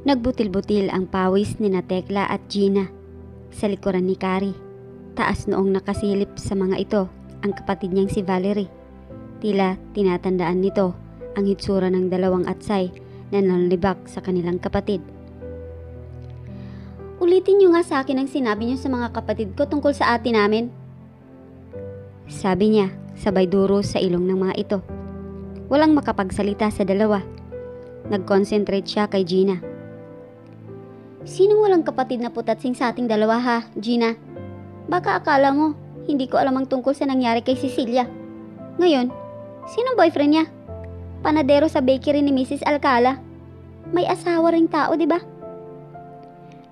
Nagbutil-butil ang pawis ni Tekla at Gina sa likuran ni Carrie. Taas noong nakasilip sa mga ito ang kapatid niyang si Valerie. Tila tinatandaan nito ang hitsura ng dalawang atsay na nanlibak sa kanilang kapatid. Ulitin niyo nga sa akin ang sinabi niyo sa mga kapatid ko tungkol sa ate namin. Sabi niya sabay duro sa ilong ng mga ito. Walang makapagsalita sa dalawa. Nag-concentrate siya kay Gina. Sinong walang kapatid na putatsing sa ating dalawa ha, Gina? Baka akala mo, hindi ko alam ang tungkol sa nangyari kay Cecilia. Ngayon, sinong boyfriend niya? Panadero sa bakery ni Mrs. Alcala. May asawa ring tao, di ba?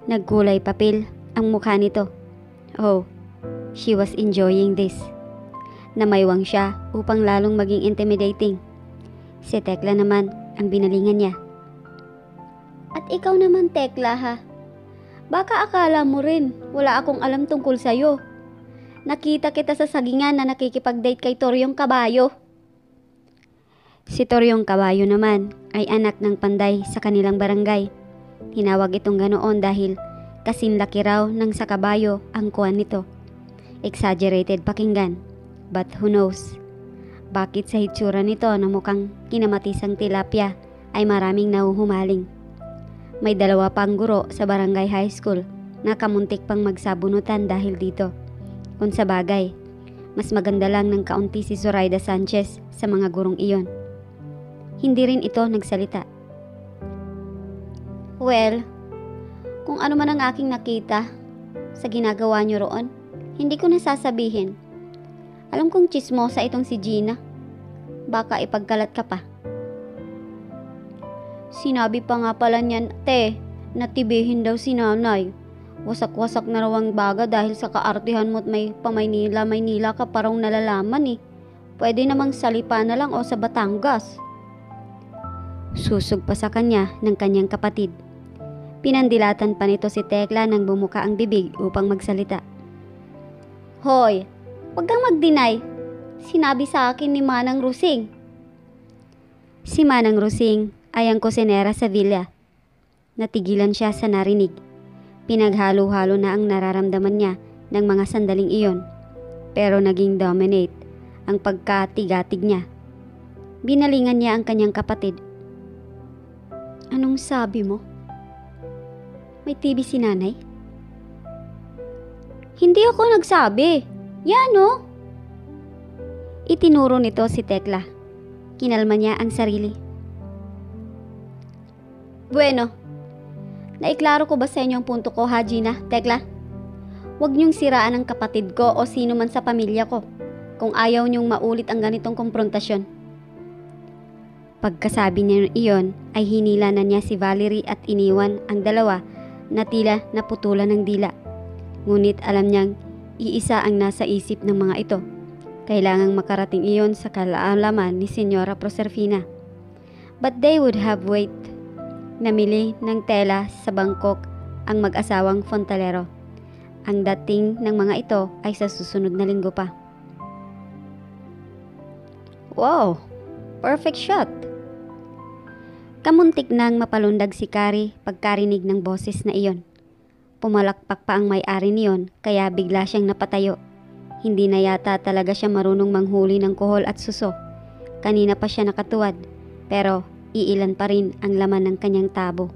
Nagkulay papel ang mukha nito. Oh, she was enjoying this. Namaywang siya upang lalong maging intimidating. Si Tekla naman ang binalingan niya. At ikaw naman, Tekla ha? Baka akala mo rin wala akong alam tungkol sa'yo. Nakita kita sa sagingan na nakikipag-date kay Toryong Kabayo. Si Toryong Kabayo naman ay anak ng panday sa kanilang barangay. Tinawag itong ganoon dahil kasing laki raw ng sa kabayo ang kuwan nito. Exaggerated pakinggan, but who knows? Bakit sa hitsura nito na mukhang kinamatisang tilapia ay maraming nahuhumaling. May dalawa pang guro sa barangay high school na kamuntik pang magsabunutan dahil dito. Kung sa bagay, mas maganda lang ng kaunti si Zoraida Sanchez sa mga gurong iyon. Hindi rin ito nagsalita. Well, kung ano man ang aking nakita sa ginagawa niyo roon, hindi ko nasasabihin. Alam kong tsismosa itong si Gina. Baka ipagkalat ka pa. Sinabi pa nga pala niyan, te, natibihin daw si nanay. Wasak-wasak na raw ang baga dahil sa kaartihan mo't may pamaynila-maynila ka parang nalalaman eh. Pwede namang salipa na lang o sa Batangas. Susog pa sa kanya ng kanyang kapatid. Pinandilatan pa nito si Tekla nang bumuka ang bibig upang magsalita. Hoy, wag kang mag-deny. Sinabi sa akin ni Manang Rusing. Si Manang Rusing ay ang kusinera sa villa. Natigilan siya sa narinig. Pinaghalo-halo na ang nararamdaman niya ng mga sandaling iyon. Pero naging dominate ang pagkatigatig niya. Binalingan niya ang kanyang kapatid. Anong sabi mo? May TV si nanay? Hindi ako nagsabi. Yan o. Itinuro nito si Tekla. Kinalma niya ang sarili. Bueno, naiklaro ko ba sa inyo ang punto ko ha, Gina, Tekla? Huwag niyong siraan ang kapatid ko o sino man sa pamilya ko kung ayaw niyong maulit ang ganitong komprontasyon. Pagkasabi niya iyon ay hinila na niya si Valerie at iniwan ang dalawa na tila naputulan ng dila. Ngunit alam niyang iisa ang nasa isip ng mga ito. Kailangang makarating iyon sa kaalaman ni Senyora Proserpina. But they would have wait. Namili ng tela sa Bangkok ang mag-asawang Fontalero. Ang dating ng mga ito ay sa susunod na linggo pa. Wow! Perfect shot! Kamuntik nang mapalundag si Carrie pagkarinig ng boses na iyon. Pumalakpak pa ang may-ari niyon kaya bigla siyang napatayo. Hindi na yata talaga siya marunong manghuli ng kuhol at suso. Kanina pa siya nakatuwad, pero iilan pa rin ang laman ng kanyang tabo.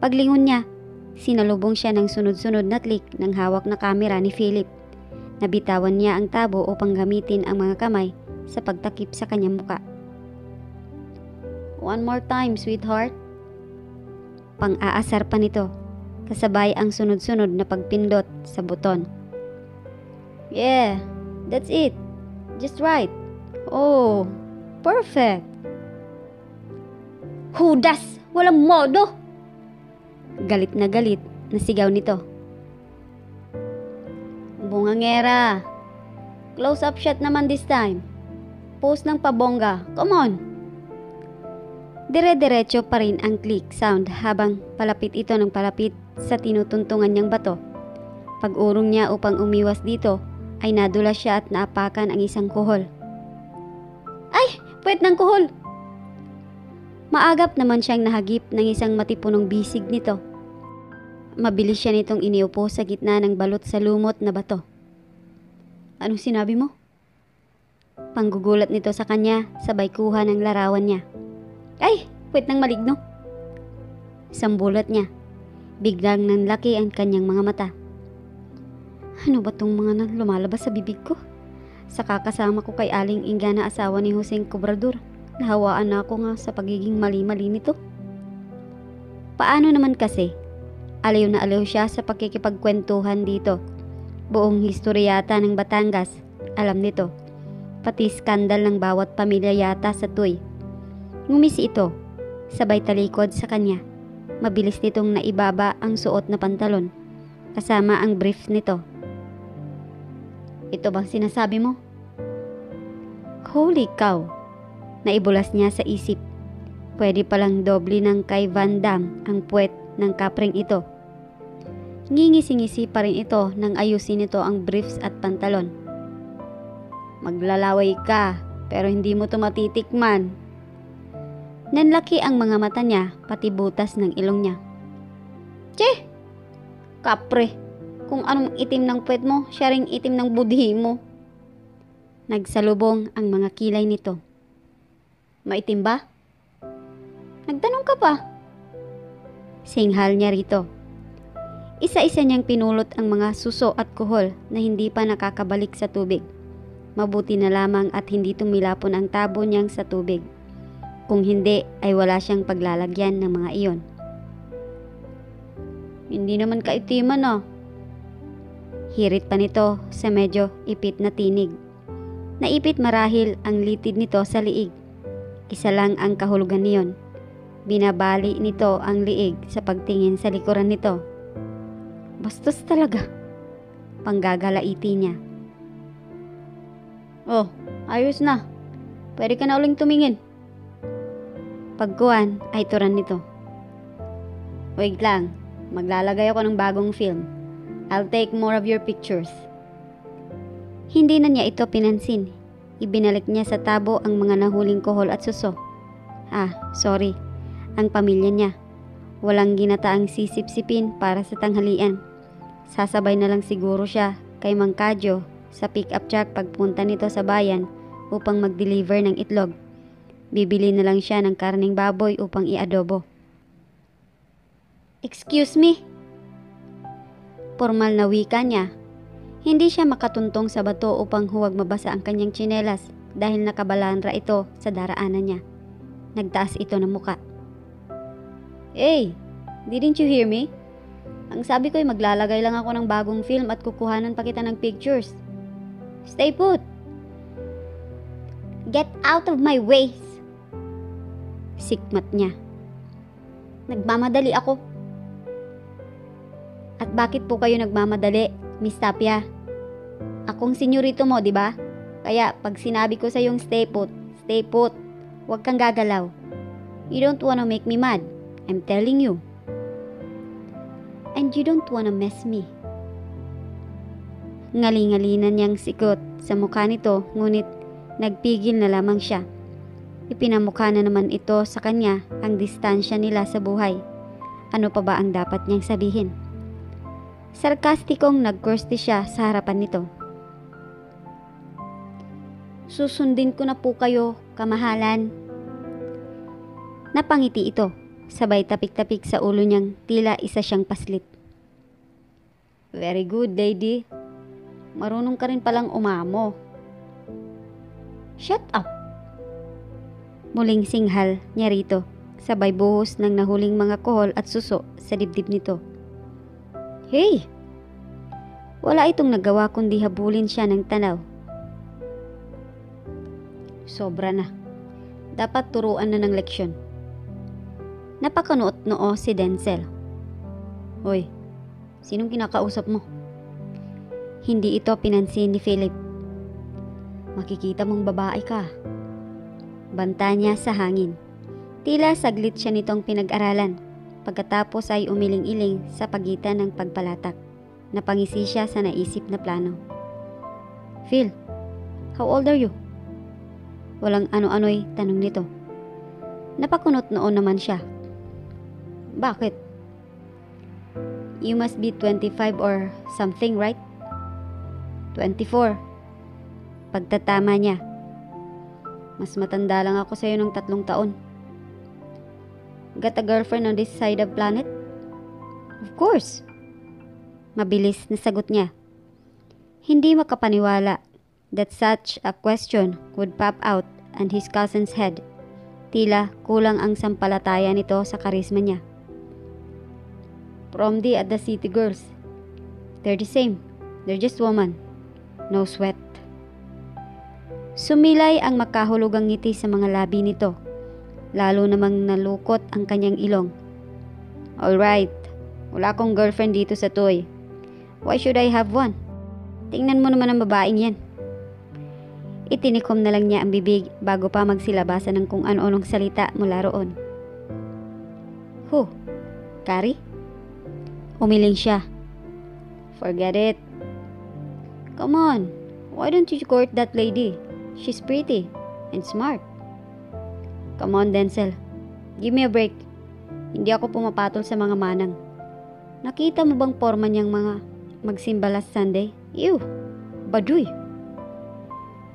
Paglingon niya, sinalubong siya ng sunod-sunod na click ng hawak na kamera ni Philip. Nabitawan niya ang tabo upang gamitin ang mga kamay sa pagtakip sa kanyang muka. One more time, sweetheart. Pang-aasar pa nito, kasabay ang sunod-sunod na pagpindot sa buton. Yeah, that's it. Just right. Oh, perfect. Hudas! Walang modo! Galit na sigaw nito. Bungangera! Close-up shot naman this time. Pose ng pabongga. Come on! Dire-diretso pa rin ang click sound habang palapit ito ng palapit sa tinutuntungan niyang bato. Pag-urong niya upang umiwas dito ay nadulas siya at naapakan ang isang kuhol. Ay! Puwet ng kuhol! Maagap naman siyang nahagip ng isang matipunong bisig nito. Mabilis siya nitong iniupo sa gitna ng balot sa lumot na bato. Anong sinabi mo? Panggugulat nito sa kanya, sabay kuha ng larawan niya. Ay, puwet ng maligno. Sambulat niya. Biglang nanlaki ang kanyang mga mata. Ano ba tong mga lumalabas sa bibig ko? Sa kakasama ko kay Aling Inga na asawa ni Joseng Cobrador, nahawaan na ako nga sa pagiging mali-mali nito. Paano naman kasi? Aliw na aliw siya sa pakikipagkwentuhan dito. Buong historyata ng Batangas, alam nito. Pati skandal ng bawat pamilya yata sa Tuy. Ngumisi ito, sabay talikod sa kanya. Mabilis nitong naibaba ang suot na pantalon, kasama ang brief nito. Ito bang sinasabi mo? Holy cow! Naibulas niya sa isip. Pwede palang doble ng kay Van Damme ang puwet ng kapring ito. Ngingisi-ngisi pa rin ito nang ayusin nito ang briefs at pantalon. Maglalaway ka, pero hindi mo ito matitikman. Nanlaki ang mga mata niya, pati butas ng ilong niya. Tse! Kapre! Kung anong itim ng puwet mo, siya ring itim ng budhi mo. Nagsalubong ang mga kilay nito. Maitim ba? Nagtanong ka pa. Singhal niya rito. Isa-isa niyang pinulot ang mga suso at kuhol na hindi pa nakakabalik sa tubig. Mabuti na lamang at hindi tumilapon ang tabo niyang sa tubig. Kung hindi ay wala siyang paglalagyan ng mga iyon. Hindi naman kaitiman ah. Hirit pa nito sa medyo ipit na tinig. Naipit marahil ang litid nito sa liig. Isa lang ang kahulugan niyon. Binabali nito ang liig sa pagtingin sa likuran nito. Bastos talaga. Panggagalaiti niya. Oh, ayos na. Pwede ka na uling tumingin. Pagkuhan ay turan nito. Wait lang, maglalagay ako ng bagong film. I'll take more of your pictures. Hindi na niya ito pinansin. Ibinalik niya sa tabo ang mga nahuling kohol at suso. Sorry. Ang pamilya niya. Walang ginataang sisip-sipin para sa tanghalian. Sasabay na lang siguro siya kay Mang Kadyo sa pick-up truck pagpunta nito sa bayan upang mag-deliver ng itlog. Bibili na lang siya ng karning baboy upang iadobo. Excuse me? Formal na wika niya. Hindi siya makatuntong sa bato upang huwag mabasa ang kanyang tsinelas dahil nakabalandra ito sa daraanan niya. Nagtaas ito ng muka. Hey, didn't you hear me? Ang sabi ko ay maglalagay lang ako ng bagong film at kukuhanan pa kita ng pictures. Stay put! Get out of my way! Sikmat niya. Nagmamadali ako. At bakit po kayo nagmamadali, Miss Tapia? Akong senyorito mo, di ba? Kaya pag sinabi ko sa yung stay put, stay put. Huwag kang gagalaw. You don't wanna make me mad. I'm telling you. And you don't wanna mess me. Ngaling-ngalinan niyang sikot sa mukha nito, ngunit nagpigil na lamang siya. Ipinamukha na naman ito sa kanya ang distansya nila sa buhay. Ano pa ba ang dapat niyang sabihin? Sarkastikong nagkursti siya sa harapan nito. Susundin ko na po kayo, kamahalan. Napangiti ito, sabay tapik-tapik sa ulo niyang tila isa siyang paslit. Very good, lady. Marunong ka rin palang umamo. Shut up! Muling singhal niya rito, sabay buhos ng nahuling mga kohol at suso sa dibdib nito. Hey! Wala itong nagawa kundi habulin siya ng tanaw. Sobra na. Dapat turuan na ng leksyon. Napakanuot-noo si Denzel. Hoy, sinong kinakausap mo? Hindi ito pinansin ni Philip. Makikita mong babae ka. Banta niya sa hangin. Tila saglit siya nitong pinag-aralan. Pagkatapos ay umiling-iling sa pagitan ng pagpalatak. Napangisi siya sa naisip na plano. Phil, how old are you? Walang ano-ano'y tanong nito. Napakunot noon naman siya. Bakit? You must be 25 or something, right? 24. Pagtatama niya. Mas matanda lang ako sa'yo ng 3 taon. Got a girlfriend on this side of planet? Of course. Mabilis na sagot niya. Hindi makapaniwala that such a question would pop out on his cousin's head. Tila kulang ang sampalataya nito sa karisma niya. From the city girls. They're the same. They're just woman. No sweat. Sumilay ang makahulugang ngiti sa mga labi nito. Lalo namang nalukot ang kanyang ilong. Alright. Wala akong girlfriend dito sa toy. Why should I have one? Tingnan mo naman ang babaeng yan. Itinikom na lang niya ang bibig bago pa magsilabasan ng kung ano-anong salita mula roon. Who? Kari? Umiling siya. Forget it. Come on. Why don't you court that lady? She's pretty and smart. Come on, Denzel. Give me a break. Hindi ako pumapatol sa mga manang. Nakita mo bang forma niyang mga magsimba last Sunday? Ew! Baduy!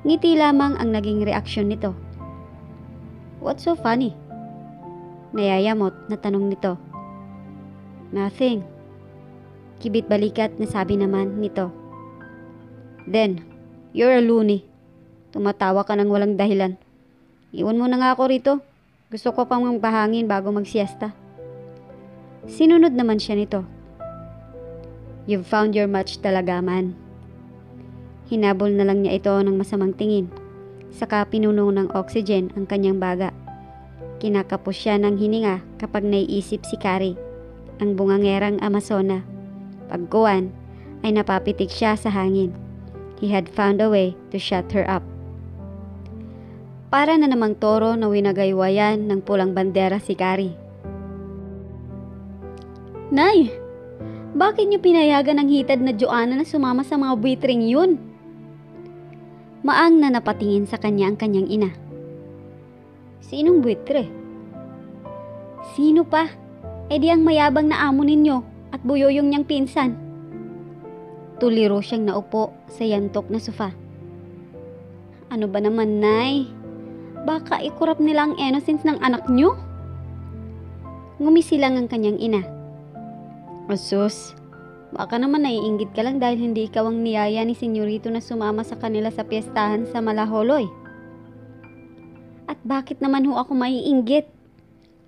Ngiti lamang ang naging reaksyon nito. What's so funny? Nayayamot na tanong nito. Nothing. Kibit balikat na sabi naman nito. Then, you're a loony. Tumatawa ka ng walang dahilan. Iwan mo na nga ako rito. Gusto ko pang bahangin bago magsiesta. Sinunod naman siya nito. You've found your match talaga, man. Hinabol na lang niya ito ng masamang tingin. Saka pinuno ng oxygen ang kanyang baga. Kinakapos siya ng hininga kapag naiisip si Kari, ang bungangerang Amazona. Pagkuwan ay napapitik siya sa hangin. He had found a way to shut her up. Para na namang toro na winagaywayan ng pulang bandera si Kari. Nay! Bakit niyo pinayagan ang hitad na Joanna na sumama sa mga buitring yun? Maang na napatingin sa kanya ang kanyang ina. Sinong buitre? Sino pa? E di ang mayabang na amo ninyo at buyoyong niyang pinsan. Tuliro siyang naupo sa yantok na sofa. Ano ba naman, Nay? Baka ikurap nila ang innocence ng anak niyo? Ngumisi lang ang kanyang ina. Asus, baka naman naiinggit ka lang dahil hindi ikaw ang niyaya ni Senyorito na sumama sa kanila sa piyestahan sa Malaholoy. At bakit naman ho ako maiinggit?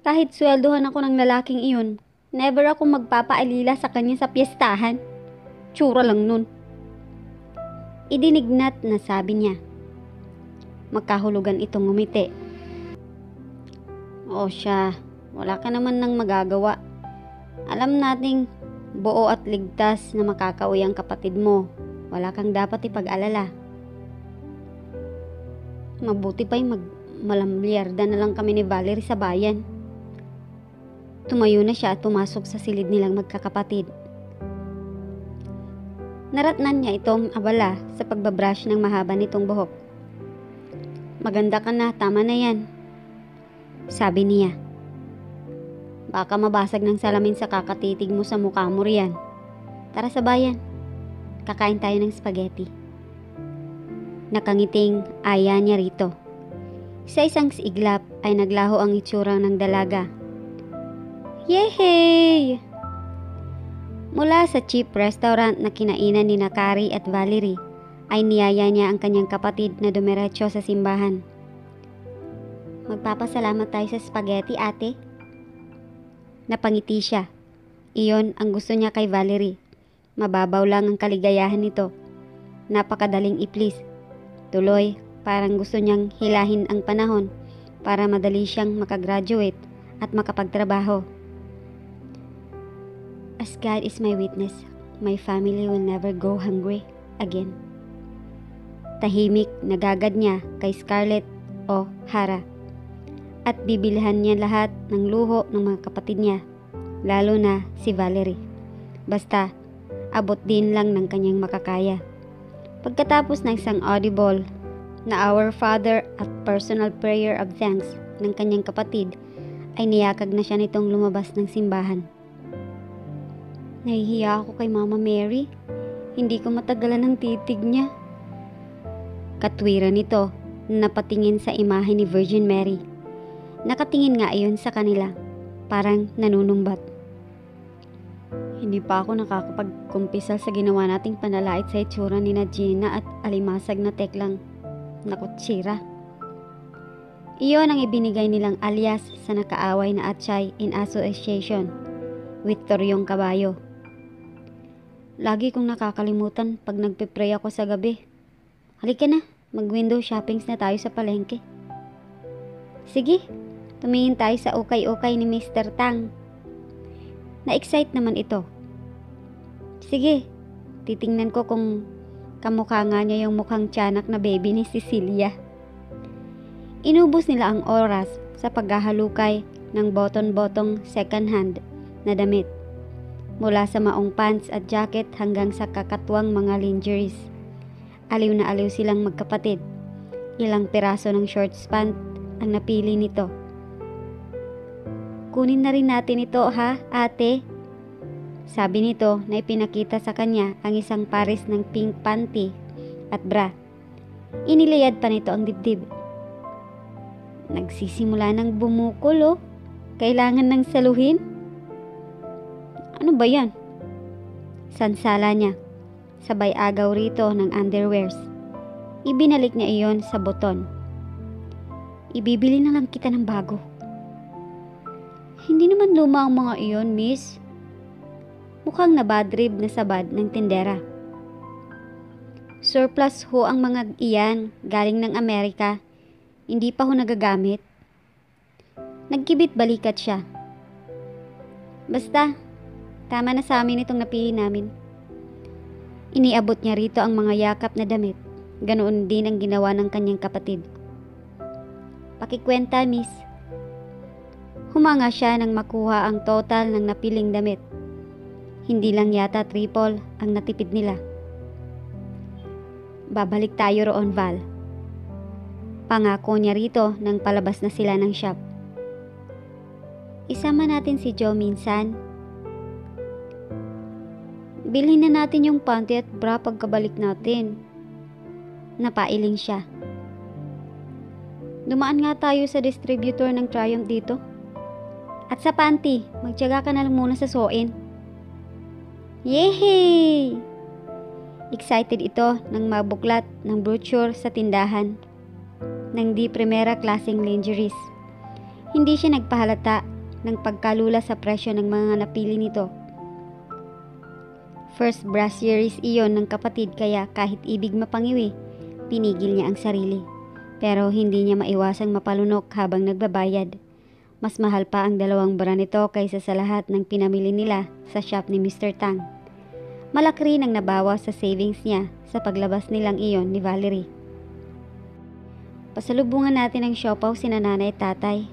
Kahit sweldohan ako ng lalaking iyon, never ako magpapaalila sa kanya sa piyestahan. Tsura lang nun. Idinignat na sabi niya. Magkahulugan itong ngumiti. O siya, wala ka naman nang magagawa. Alam nating buo at ligtas na makakauwi ang kapatid mo. Wala kang dapat ipag-alala. Mabuti pa'y malamlyarda na lang kami ni Valerie sa bayan. Tumayo na siya at pumasok sa silid nilang magkakapatid. Naratnan niya itong abala sa pagbabrush ng mahaba nitong buhok. Maganda ka na, tama na yan. Sabi niya. Baka mabasag ng salamin sa kakatitig mo sa mukha mo riyan. Tara sa bayan. Kakain tayo ng spaghetti. Nakangiting aya niya rito. Sa isang iglap ay naglaho ang itsura ng dalaga. Yehey! Mula sa cheap restaurant na kinainan ni Kari at Valerie, ay niyaya niya ang kanyang kapatid na dumiretso sa simbahan. Magpapasalamat tayo sa spaghetti, ate. Napangiti siya. Iyon ang gusto niya kay Valerie. Mababaw lang ang kaligayahan nito. Napakadaling i-please. Tuloy, parang gusto niyang hilahin ang panahon para madali siyang makagraduate at makapagtrabaho. As God is my witness, my family will never go hungry again. Tahimik nagagad niya kay Scarlett O'Hara at bibilhan niya lahat ng luho ng mga kapatid niya, lalo na si Valerie. Basta, abot din lang ng kanyang makakaya. Pagkatapos ng isang audible na Our Father at personal prayer of thanks ng kanyang kapatid, ay niyakag na siya nitong lumabas ng simbahan. Nahihiya ako kay Mama Mary. Hindi ko matagalan ng titig niya. Katwiran nito na napatingin sa imahe ni Virgin Mary. Nakatingin nga iyon sa kanila, parang nanunumbat. Hindi pa ako nakakapagkumpisal sa ginawa nating panalait sa itsura ni Gina at alimasag na teklang nakutsira. Iyon ang ibinigay nilang alias sa nakaaway na Atchay in association with Toryong Kabayo. Lagi kong nakakalimutan pag nagpe-pray ako sa gabi. Halika na, mag-window shoppings na tayo sa palengke. Sige, tumingin tayo sa ukay-ukay ni Mr. Tang. Na-excite naman ito. Sige, titingnan ko kung kamukha nga niya yung mukhang tiyanak na baby ni Cecilia. Inubos nila ang oras sa paghahalukay ng botong-botong second-hand na damit. Mula sa maong pants at jacket hanggang sa kakatwang mga lingeries. Aliw na aliw silang magkapatid. Ilang piraso ng shorts pant ang napili nito. Kunin na rin natin ito ha, ate. Sabi nito na ipinakita sa kanya ang isang pares ng pink panty at bra. Inilayad pa nito ang dibdib. Nagsisimula ng bumukol. Kailangan ng saluhin? Ano ba yan? Sansala niya. Sabay agaw rito ng underwears. Ibinalik niya iyon sa boton. Ibibili na lang kita ng bago. Hindi naman luma ang mga iyon, miss. Mukhang nabadrib na sabad ng tindera. Surplus ho ang mga iyan galing ng Amerika. Hindi pa ho nagagamit. Nagkibit balikat siya. Basta, tama na sa amin itong napili namin. Iniabot niya rito ang mga yakap na damit. Ganoon din ang ginawa ng kanyang kapatid. Pakikwenta, miss. Humanga siya nang makuha ang total ng napiling damit. Hindi lang yata triple ang natipid nila. Babalik tayo roon, Val. Pangako niya rito nang palabas na sila ng shop. Isama natin si Joe minsan. Bilhin na natin yung panty at bra pagkabalik natin. Napailing siya. Dumaan nga tayo sa distributor ng Triumph dito. At sa panty, magtiyaga ka na lang muna sa suoin. Yehey! Excited ito nang mabuklat ng brochure sa tindahan ng di primera klaseng lingeries. Hindi siya nagpahalata ng pagkalula sa presyo ng mga napili nito. First bra series iyon ng kapatid kaya kahit ibig mapangiwi, pinigil niya ang sarili. Pero hindi niya maiwasang mapalunok habang nagbabayad. Mas mahal pa ang dalawang bra nito kaysa sa lahat ng pinamili nila sa shop ni Mr. Tang. Malaki rin ang nabawas sa savings niya sa paglabas nilang iyon ni Valerie. Pasalubungan natin ang siopaw sina nanay at tatay.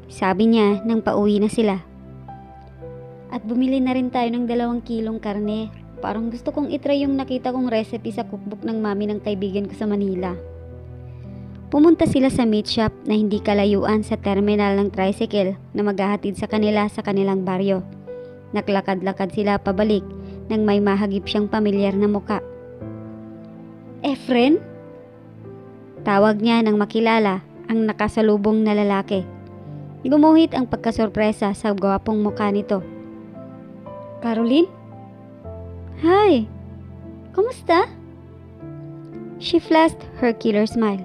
Sabi niya nang pauwi na sila. At bumili na rin tayo ng 2 kilong karne. Parang gusto kong itry yung nakita kong recipe sa cookbook ng mami ng kaibigan ko sa Manila. Pumunta sila sa meat shop na hindi kalayuan sa terminal ng tricycle na maghahatid sa kanila sa kanilang baryo. Naglakad-lakad sila pabalik nang may mahagip siyang pamilyar na muka. Efren? Tawag niya nang makilala ang nakasalubong na lalaki. Gumuhit ang pagkasorpresa sa gwapong muka nito. Caroline? Hi! Kumusta? She flashed her killer smile.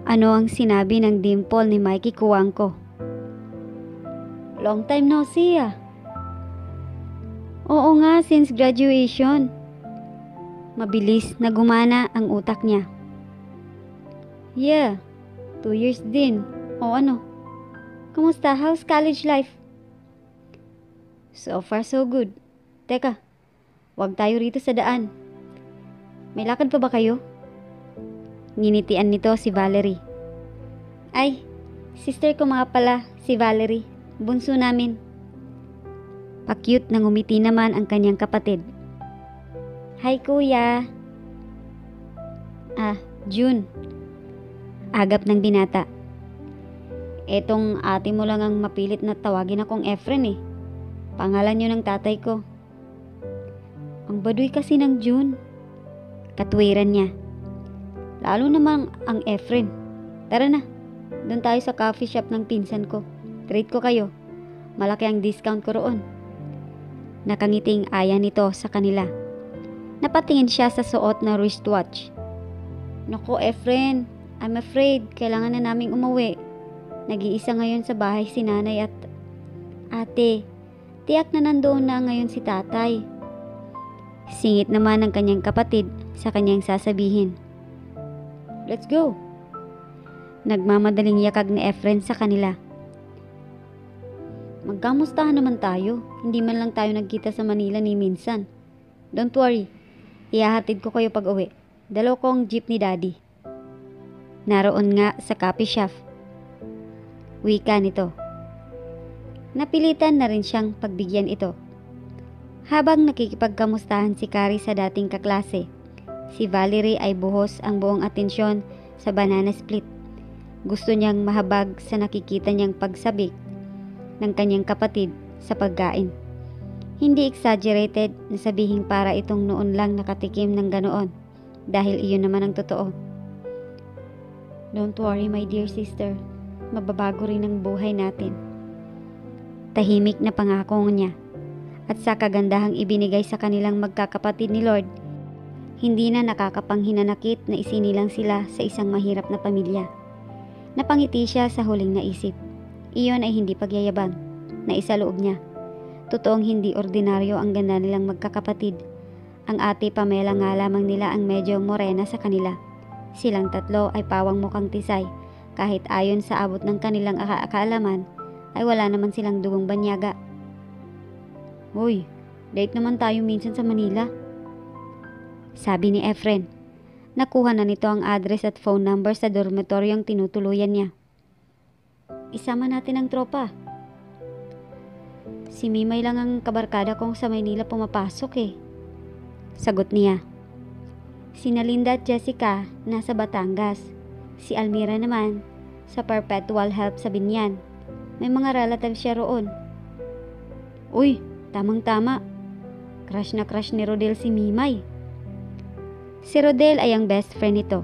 Ano ang sinabi ng dimple ni Mikey Kuwangko? Long time no see ah. Oo nga, since graduation. Mabilis na gumana ang utak niya. Yeah, 2 years din. O ano? Kumusta? How's college life? So far so good. Teka, wag tayo rito sa daan. May lakad pa ba kayo? Nginitian nito si Valerie. Ay, sister ko mga pala, si Valerie. Bunso namin. Pa-cute na ngumiti naman ang kanyang kapatid. Hi kuya. June. Agap ng binata. Etong ate mo lang ang mapilit na tawagin akong Efren eh. Pangalan yun ng tatay ko. Ang baduy kasi ng June. Katwiran niya. Lalo namang ang Efren. Tara na, doon tayo sa coffee shop ng pinsan ko. Treat ko kayo. Malaki ang discount ko roon. Nakangiting aya nito sa kanila. Napatingin siya sa suot na wristwatch. Nako Efren, I'm afraid kailangan na naming umuwi. Nag-iisa ngayon sa bahay si nanay at ate. Tiyak na nandoon na ngayon si tatay. Singit naman ng kanyang kapatid sa kanyang sasabihin. Let's go. Nagmamadaling yakag ni Efren sa kanila. Magkamustahan naman tayo. Hindi man lang tayo nagkita sa Manila ni minsan. Don't worry. Ihahatid ko kayo pag uwi. Dalaw ko ang jeep ni daddy. Naroon nga sa coffee shop. Wika nito. Napilitan na rin siyang pagbigyan ito. Habang nakikipagkamustahan si Carrie sa dating kaklase, si Valerie ay buhos ang buong atensyon sa banana split. Gusto niyang mahabag sa nakikita niyang pagsabik ng kanyang kapatid sa pagkain. Hindi exaggerated na sabihing para itong noon lang nakatikim ng ganoon dahil iyon naman ang totoo. Don't worry my dear sister, mababago rin ang buhay natin. Tahimik na pangako niya. At sa kagandahang ibinigay sa kanilang magkakapatid ni Lord, hindi na nakakapanghinanakit na isinilang sila sa isang mahirap na pamilya. Napangiti siya sa huling naisip. Iyon ay hindi pagyayabang, na isaloob niya. Totoong hindi ordinaryo ang ganda nilang magkakapatid. Ang ate Pamela nga lamang nila ang medyo morena sa kanila. Silang tatlo ay pawang mukhang tisay, kahit ayon sa abot ng kanilang kaalaman, ay wala naman silang dugong banyaga. Uy, date naman tayo minsan sa Manila. Sabi ni Efren. Nakuha na nito ang address at phone number sa dormitoryong tinutuluyan niya. Isama natin ang tropa. Si Mimay lang ang kabarkada kong sa Manila pumapasok eh. Sagot niya. Si Nalinda at Jessica nasa Batangas. Si Almira naman sa Perpetual Help sa Binyan. May mga relatives siya roon. Uy, tamang-tama. Crush na crush ni Rodel si Mimay. Si Rodel ay ang best friend nito.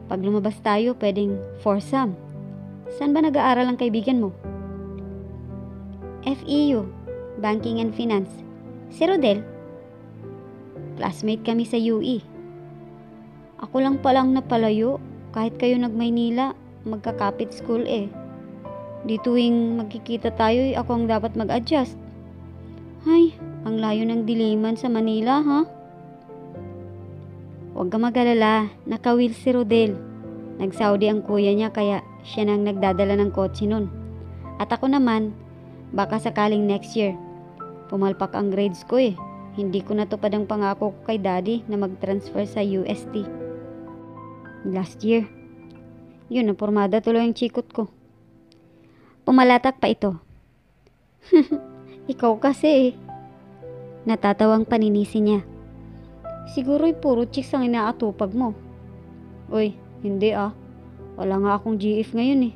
Pag lumabas tayo, pwedeng foursome. Saan ba nag-aaral ang kaibigan mo? FEU, Banking and Finance. Si Rodel? Classmate kami sa UE. Ako lang palang napalayo. Kahit kayo nag-Maynila, magkakapit school eh. Di tuwing magkikita tayo, ako ang dapat mag-adjust. Ay, ang layo ng diliman sa Manila, ha? Huwag ka mag-alala, nakawil si Rodel. Nag-Saudi ang kuya niya kaya siya nang nagdadala ng kotse nun. At ako naman, baka sakaling next year. Pumalpak ang grades ko eh. Hindi ko natupad ang pangako ko kay daddy na mag-transfer sa UST. Last year, yun, napormada tuloy ang chikot ko. Pumalatak pa ito. Ikaw kasi eh. Natatawang paninisi niya. Siguro'y puro chicks ang inaatupag mo. Uy, hindi ah. Wala nga akong GF ngayon eh.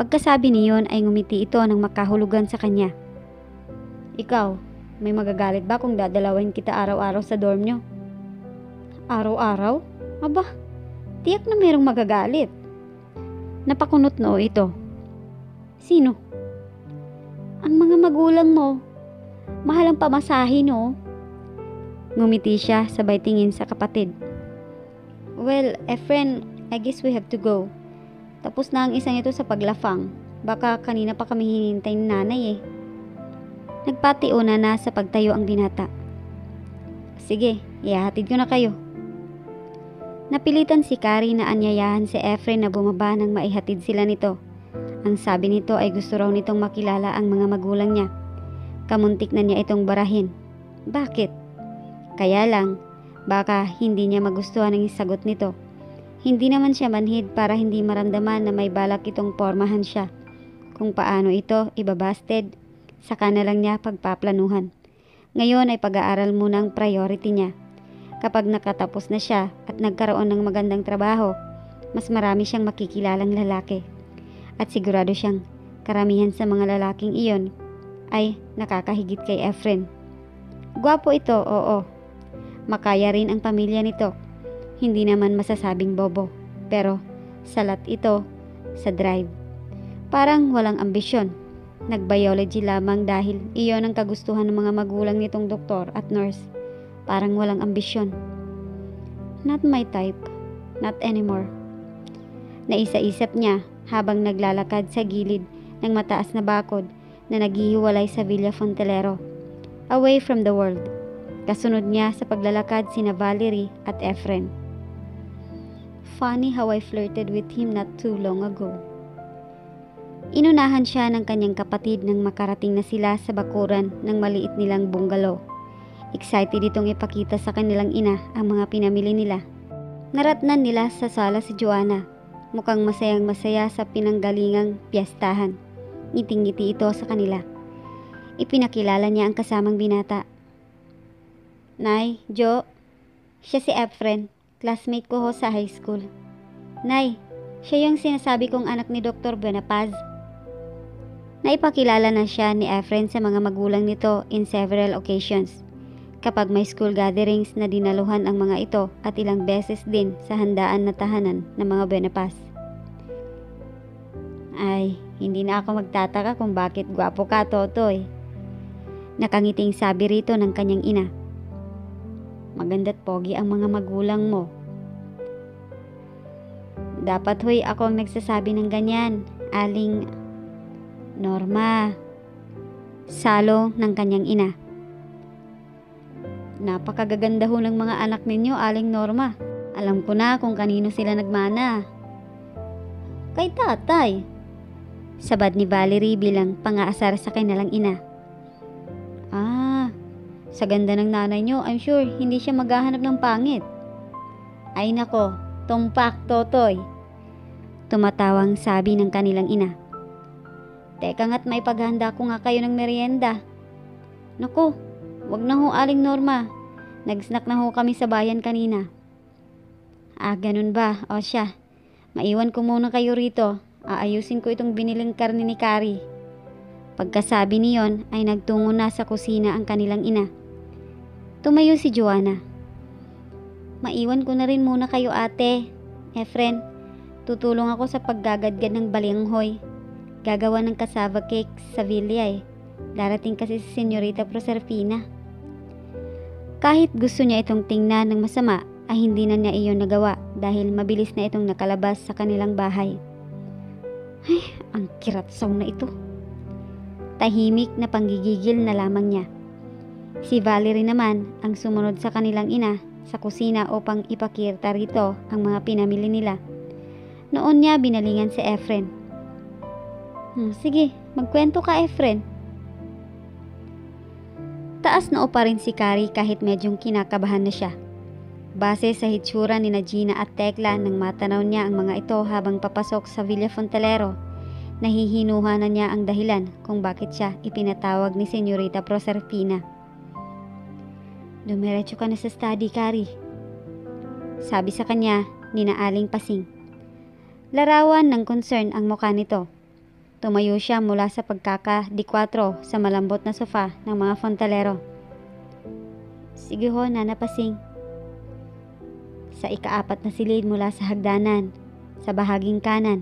Pagkasabi niyon ay ngumiti ito ng makahulugan sa kanya. Ikaw, may magagalit ba kung dadalawin kita araw-araw sa dorm nyo? Araw-araw? Aba, tiyak na merong magagalit. Napakunot noo ito. Sino? Ang mga magulang mo. Mahal ang pamasahe, no? Ngumiti siya sabay tingin sa kapatid. Well, Efren, I guess we have to go. Tapos na ang isang ito sa paglafang. Baka kanina pa kami hinintay ni nanay eh. Nagpatiuna na sa pagtayo ang binata. Sige, ihahatid ko na kayo. Napilitan si Carrie na anyayahan si Efren na bumaba nang maihatid sila nito. Ang sabi nito ay gusto raw nitong makilala ang mga magulang niya. Kamuntik na niya itong barahin. Bakit? Kaya lang, baka hindi niya magustuhan ang sagot nito. Hindi naman siya manhid para hindi maramdaman na may balak itong pormahan siya. Kung paano ito ibabasted, saka na lang niya pagpaplanuhan. Ngayon ay pag-aaral muna ang priority niya. Kapag nakatapos na siya at nagkaroon ng magandang trabaho, mas marami siyang makikilalang lalaki. At sigurado siyang karamihan sa mga lalaking iyon ay nakakahigit kay Efren. Gwapo ito, oo. Makaya rin ang pamilya nito. Hindi naman masasabing bobo. Pero salat ito sa drive. Parang walang ambisyon. Nag-biology lamang dahil iyon ang kagustuhan ng mga magulang nitong doktor at nurse. Parang walang ambisyon. Not my type. Not anymore. Naisa-isip niya habang naglalakad sa gilid ng mataas na bakod na naghihiwalay sa Villa Fontelero. Away from the world. Kasunod niya sa paglalakad sina Valerie at Efren. Funny how I flirted with him not too long ago. Inunahan siya ng kanyang kapatid nang makarating na sila sa bakuran ng maliit nilang bungalow. Excited itong ipakita sa kanilang ina ang mga pinamili nila. Naratnan nila sa sala si Joanna. Mukhang masayang masaya sa pinanggalingang piyestahan. Ngiting-ngiti ito sa kanila. Ipinakilala niya ang kasamang binata. Nay, Jo, siya si Efren, classmate ko ho sa high school. Nay, siya yung sinasabi kong anak ni Dr. Buenapaz. Naipakilala na siya ni Efren sa mga magulang nito in several occasions. Kapag may school gatherings na dinaluhan ang mga ito at ilang beses din sa handaan na tahanan ng mga Buenapaz. Ay, hindi na ako magtataka kung bakit gwapo ka, Totoy. Nakangiting sabi rito ng kanyang ina. Maganda't pogi ang mga magulang mo. Dapat hoy ako ang nagsasabi ng ganyan, Aling Norma. Salo ng kanyang ina. Napakagaganda ho ng mga anak ninyo, Aling Norma. Alam ko na kung kanino sila nagmana. Kay tatay. Sabad ni Valerie bilang pangaasar sa kanilang ina. Sa ganda ng nanay nyo, I'm sure hindi siya maghahanap ng pangit. Ay nako, tumpak, Totoy. Tumatawang sabi ng kanilang ina. Teka nga't may paghanda ko nga kayo ng merienda. Naku, wag na ho, Aling Norma. Nag-snack na ho kami sa bayan kanina. Ganun ba? O siya, maiwan ko muna kayo rito. Aayusin ko itong biniling karne ni Kari. Pagkasabi niyon ay nagtungo na sa kusina ang kanilang ina. Tumayo si Joanna. Maiwan ko na rin muna kayo, ate. Efren, tutulong ako sa paggagadgad ng balinghoy. Gagawa ng cassava cake sa villa eh. Darating kasi si Senyorita Proserpina. Kahit gusto niya itong tingnan ng masama, ay hindi na niya iyon nagawa dahil mabilis na itong nakalabas sa kanilang bahay. Ay, ang kiratsaw na ito. Tahimik na panggigigil na lamang niya. Si Valerie naman ang sumunod sa kanilang ina sa kusina upang ipakita rito ang mga pinamili nila. Noon niya binalingan si Efren. Sige, magkwento ka, Efren. Taas noo pa rin si Kari kahit medyong kinakabahan na siya. Base sa hitsura ni Gina at Tekla nang matanaw niya ang mga ito habang papasok sa Villa Fontelero, nahihinuha na niya ang dahilan kung bakit siya ipinatawag ni Senyorita Proserpina. Dumiretso ka na sa study, Kari. Sabi sa kanya ni Aling Pasing. Larawan ng concern ang mukha nito. Tumayo siya mula sa pagkaka-4 sa malambot na sofa ng mga Fontelero. Sige ho, Nana Pasing. Sa ika-4 na silid mula sa hagdanan, sa bahaging kanan.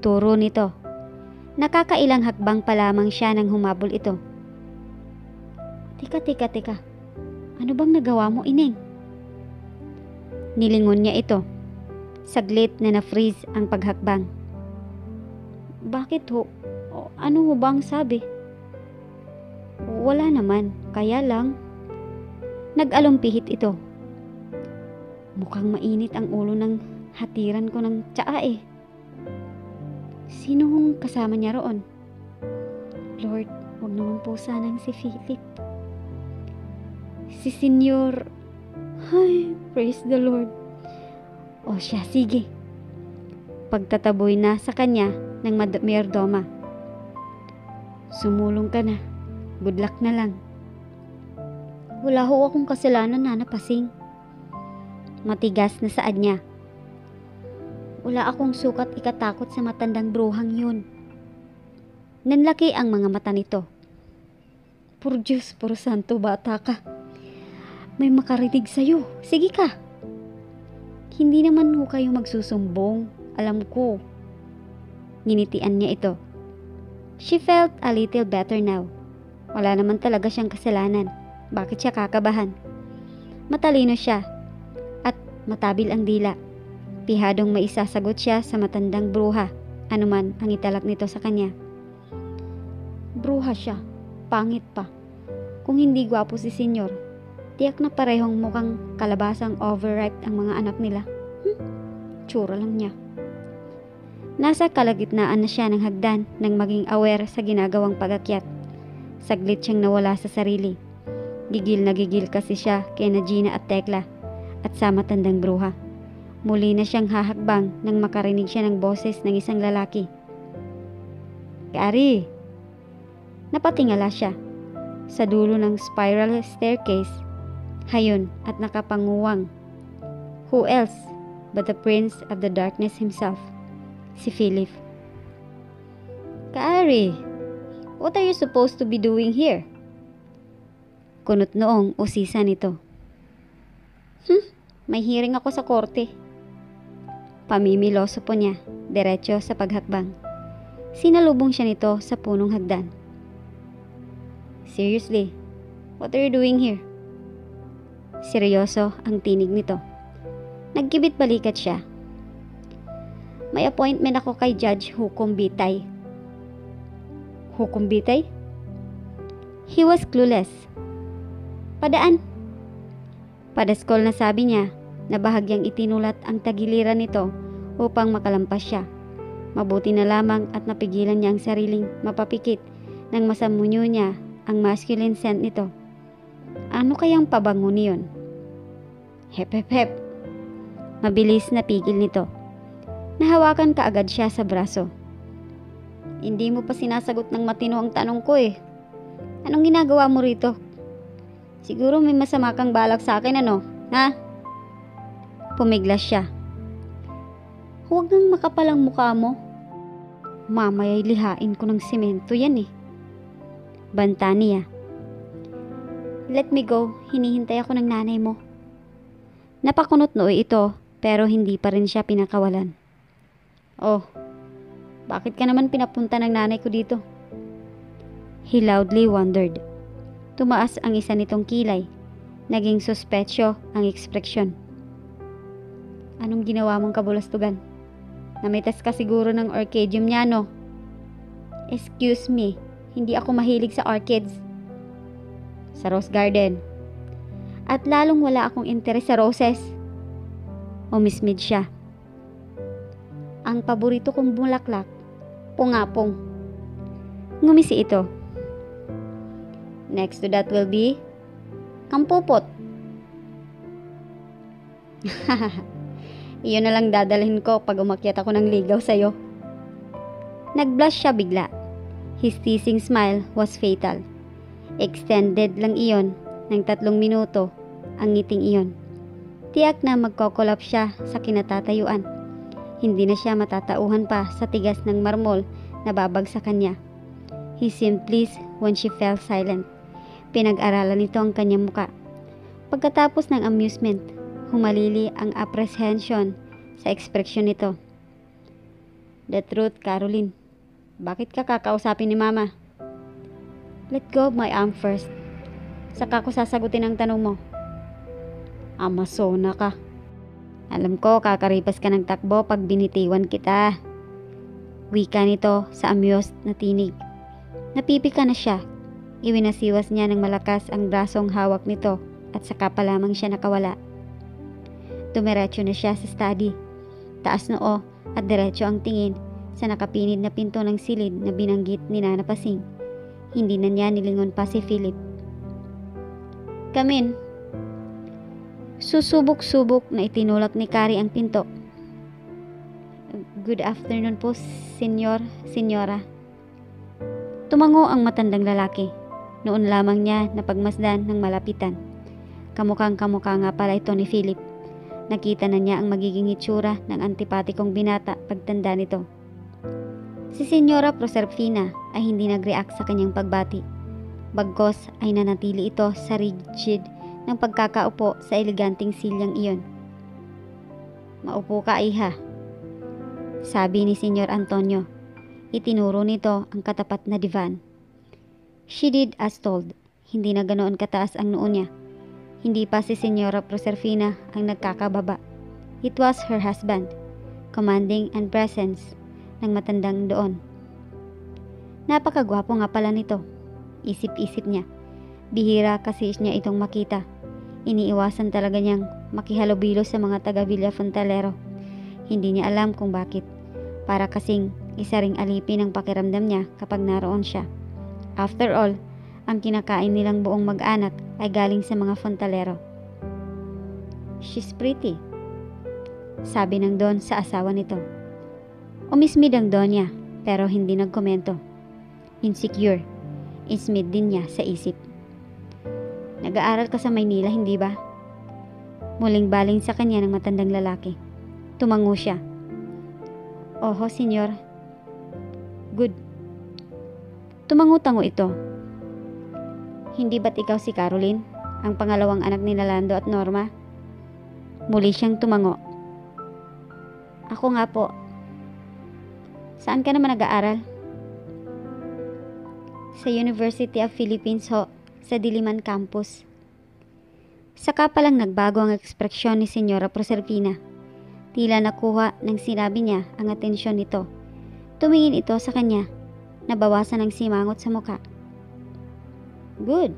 Turo nito. Nakakailang hakbang pa lamang siya nang humabol ito. Teka. Ano bang nagawa mo, Ineng? Nilingon niya ito. Saglit na na-freeze ang paghakbang. Bakit ho? Ano ho bang sabi? Wala naman, kaya lang. Nag-alumpihit ito. Mukhang mainit ang ulo ng hatiran ko ng tsaa eh. Sino hong kasama niya roon? Lord, huwag naman po sanang si Philip. Si Senyor. Ay, praise the Lord. O siya, sige. Pagtataboy na sa kanya ng mayordoma. Sumulong ka na. Good luck na lang. Wala ho akong kasalanan, Nana Pasing. Matigas na saad niya. Wala akong sukat ikatakot sa matandang bruhang yun. Nanlaki ang mga mata nito. Por Diyos, por santo, bata ka. May makarinig sa'yo. Sige ka. Hindi naman ho kayo magsusumbong. Alam ko. Nginitian niya ito. She felt a little better now. Wala naman talaga siyang kasalanan. Bakit siya kakabahan? Matalino siya. At matabil ang dila. Pihadong maisasagot siya sa matandang bruha, anuman ang italak nito sa kanya. Bruha siya, pangit pa. Kung hindi gwapo si senyor, tiyak na parehong mukhang kalabasang overripe ang mga anak nila. Tsura lang niya. Nasa kalagitnaan na siya ng hagdan nang maging aware sa ginagawang pagakyat. Saglit siyang nawala sa sarili. Gigil na gigil kasi siya kay Gina at Tekla at sa matandang bruha. Muli na siyang hahakbang nang makarinig siya ng boses ng isang lalaki. Kari! Napatingala siya. Sa dulo ng spiral staircase, hayon at nakapanguwang. Who else but the Prince of the Darkness himself, si Philip. Kari! What are you supposed to be doing here? Kunot noong usisa nito. May hearing ako sa korte. Pamimiloso po niya, diretso sa paghakbang. Sinalubong siya nito sa punong hagdan. Seriously, what are you doing here? Seryoso ang tinig nito. Nagkibit balikat siya. May appointment ako kay Judge Hukom Bitay. Hukom Bitay? He was clueless. Padaan? Padaskol na sabi niya na bahagyang itinulat ang tagiliran nito upang makalampas siya. Mabuti na lamang at napigilan niya ang sariling mapapikit nang masamunyo niya ang masculine scent nito. Ano kayang pabango niyon? Hep hep hep. Mabilis na pigil nito. Nahawakan kaagad siya sa braso. Hindi mo pa sinasagot ng matino ang tanong ko eh. Anong ginagawa mo rito? Siguro may masama kang balak sa akin ano, ha? Pumiglas siya. Huwag nang makapalang mukha mo. Mamaya'y lihain ko ng simento yan eh. Banta niya. Let me go, hinihintay ako ng nanay mo. Napakunot nooy ito pero hindi pa rin siya pinakawalan. Oh, bakit ka naman pinapunta ng nanay ko dito? He loudly wondered. Tumaas ang isa nitong kilay. Naging suspetsyo ang ekspresyon. Anong ginawa mong kabulastugan? Namitas ka siguro ng orchidium niya, no? Excuse me, hindi ako mahilig sa orchids. Sa rose garden. At lalong wala akong interes sa roses. Umismid siya. Ang paborito kong bulaklak, pungapong. Ngumisi ito. Next to that will be kampupot. Iyon na lang dadalhin ko pag umakyat ako ng ligaw sa'yo. Nag-blush siya bigla. His teasing smile was fatal. Extended lang iyon ng 3 minuto ang ngiting iyon. Tiyak na magkokolap siya sa kinatatayuan. Hindi na siya matatauhan pa sa tigas ng marmol na babagsakan niya. He seemed pleased when she fell silent. Pinag-aralan nito ang kanyang muka. Pagkatapos ng amusement, humalili ang apprehension sa ekspresyon nito. The truth, Caroline. Bakit ka kakausapin ni Mama? Let go of my arm first. Saka ko sasagutin ang tanong mo. Amazona ka. Alam ko kakaripas ka ng takbo pag binitiwan kita. Wika nito sa amused na tinig. Napipika na siya. Iwinasiwas niya ng malakas ang brasong hawak nito at saka pa lamang siya nakawala. Dumiretso na siya sa study. Taas noo at diretso ang tingin sa nakapinid na pinto ng silid na binanggit ni Nana Pasing. Hindi na niya nilingon pa si Philip. Come in. Susubok-subok na itinulak ni Kari ang pinto. Good afternoon po, senyora. Tumango ang matandang lalaki. Noon lamang niya napagmasdan ng malapitan. Kamukhang kamukha nga pala ito ni Philip. Nakita na niya ang magiging itsura ng antipatikong binata pagtanda nito. Si Senyora Proserpina ay hindi nag-react sa kanyang pagbati. Bagkos ay nanatili ito sa rigid ng pagkakaupo sa eleganteng silyang iyon. "Maupo ka, iha," sabi ni Senyor Antonio. Itinuro nito ang katapat na divan. She did as told. Hindi na ganoon kataas ang noo niya. Hindi pa si Senyora Proserpina ang nagkakababa. It was her husband, commanding and presence ng matandang doon. Napakagwapo nga pala nito, isip-isip niya. Bihira kasi niya itong makita. Iniiwasan talaga niyang makihalubilo sa mga taga Villa Fontalero. Hindi niya alam kung bakit. Para kasing isa ring alipin ang pakiramdam niya kapag naroon siya. After all, ang kinakain nilang buong mag-anak ay galing sa mga Fontalero. "She's pretty," sabi ng Don sa asawa nito. Umismid ang Donya pero hindi nagkomento. Insecure, ismid din niya sa isip. "Nag-aaral ka sa Maynila, hindi ba?" Muling baling sa kanya ng matandang lalaki. Tumango siya. "Oho, senyor." "Good." Tumango-tango ito. "Hindi ba't ikaw si Caroline, ang pangalawang anak ni Lando at Norma?" Muli siyang tumango. "Ako nga po." "Saan ka naman nag-aaral?" "Sa University of Philippines ho, sa Diliman Campus." Saka palang nagbago ang ekspresyon ni Senyora Proserpina. Tila nakuha ng sinabi niya ang atensyon nito. Tumingin ito sa kanya. Nabawasan ang simangot sa muka. "Good,"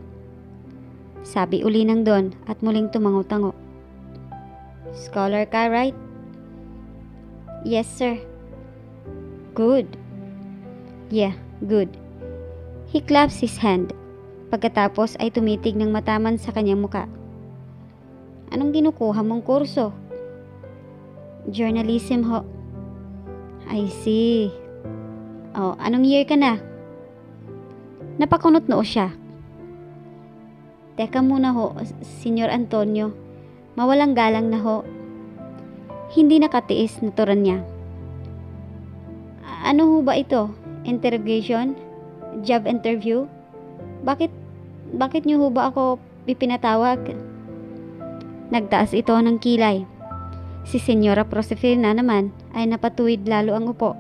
sabi uli ng Don at muling tumango-tango. "Scholar ka, right?" "Yes, sir." "Good." "Yeah, good." He claps his hand. Pagkatapos ay tumitig ng mataman sa kanyang muka. "Anong kinukuha mong kurso?" "Journalism ho." "I see." "Oh, anong year ka na?" Napakunot noo siya. "Teka muna ho, Senyor Antonio. Mawalang galang na ho." Hindi nakatiis na turan niya. "Ano ho ba ito? Interrogation? Job interview? Bakit niyo ho ba ako ipinatawag?" Nagtaas ito ng kilay. Si Senyora Proserpina naman ay napatuwid lalo ang upo.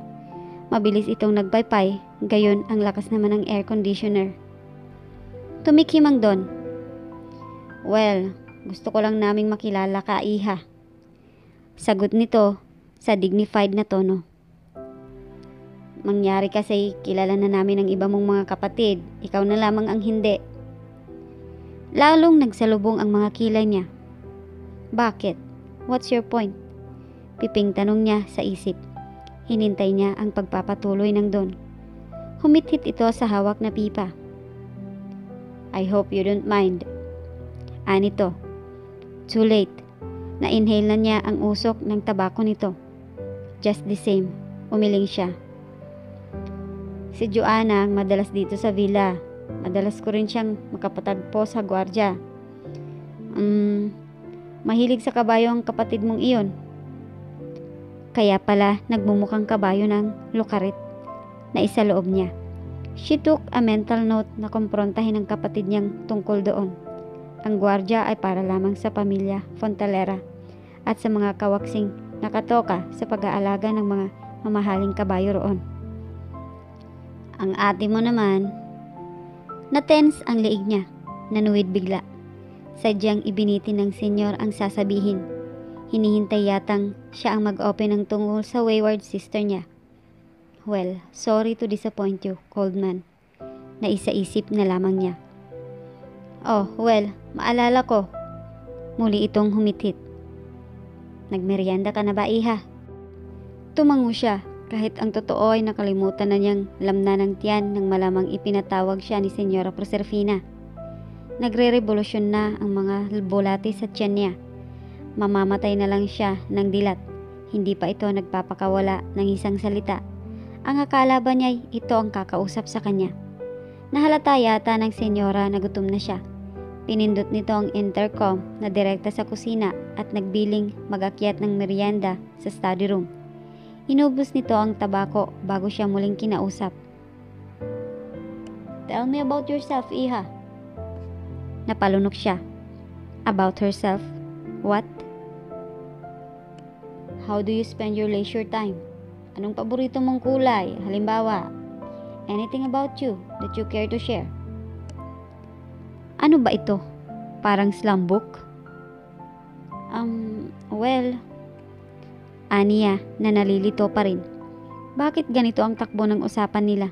Mabilis itong nagpaypay, gayon ang lakas naman ng air conditioner. Tumikhim ang Don. "Well, gusto ko lang naming makilala ka, iha." Sagot nito sa dignified na tono. "Mangyari kasi kilala na namin ang iba mong mga kapatid, ikaw na lamang ang hindi." Lalong nagsalubong ang mga kilay niya. "Bakit? What's your point?" Piping tanong niya sa isip. Hinintay niya ang pagpapatuloy ng Don. Humithit ito sa hawak na pipa. "I hope you don't mind." Anito. Too late. Na-inhale na niya ang usok ng tabako nito. Just the same, umiling siya. "Si Joanna ang madalas dito sa villa. Madalas ko rin siyang makapatagpo sa gwardya. Mahilig sa kabayo ang kapatid mong iyon." Kaya pala nagmumukhang kabayo ng lukarit na isa loob niya. She took a mental note na kumprontahin ang kapatid niyang tungkol doon. Ang gwardya ay para lamang sa pamilya Fontalera at sa mga kawaksing nakatoka sa pag-aalaga ng mga mamahaling kabayo roon. "Ang ate mo naman." Na-tense ang leeg niya. Nanuwid bigla. Sadyang ibinitin ng senyor ang sasabihin. Hinihintay yatang siya ang mag-open ng tungkol sa wayward sister niya. "Well, sorry to disappoint you, cold man." Naisa-isip na lamang niya. "Oh, well, maalala ko." Muli itong humithit. "Nagmerienda ka na ba, iha?" Tumango siya, kahit ang totoo ay nakalimutan na niyang lamnan ng tiyan nang malamang ipinatawag siya ni Senyora Proserpina. Nagre-revolusyon na ang mga bulati sa tiyan niya. Mamamatay na lang siya ng dilat. Hindi pa ito nagpapakawala ng isang salita. Ang akala ba niya ito ang kakausap sa kanya? Nahalata yata ng senyora na gutom na siya. Pinindot nito ang intercom na direkta sa kusina at nagbiling mag-akyat ng merienda sa study room. Inubos nito ang tabako bago siya muling kinausap. "Tell me about yourself, Iha." Napalunok siya. About herself? What? How do you spend your leisure time? Anong paborito mong kulay? Halimbawa, anything about you that you care to share? Ano ba ito? Parang slam book? Well, aniya na nalilito pa rin. Bakit ganito ang takbo ng usapan nila?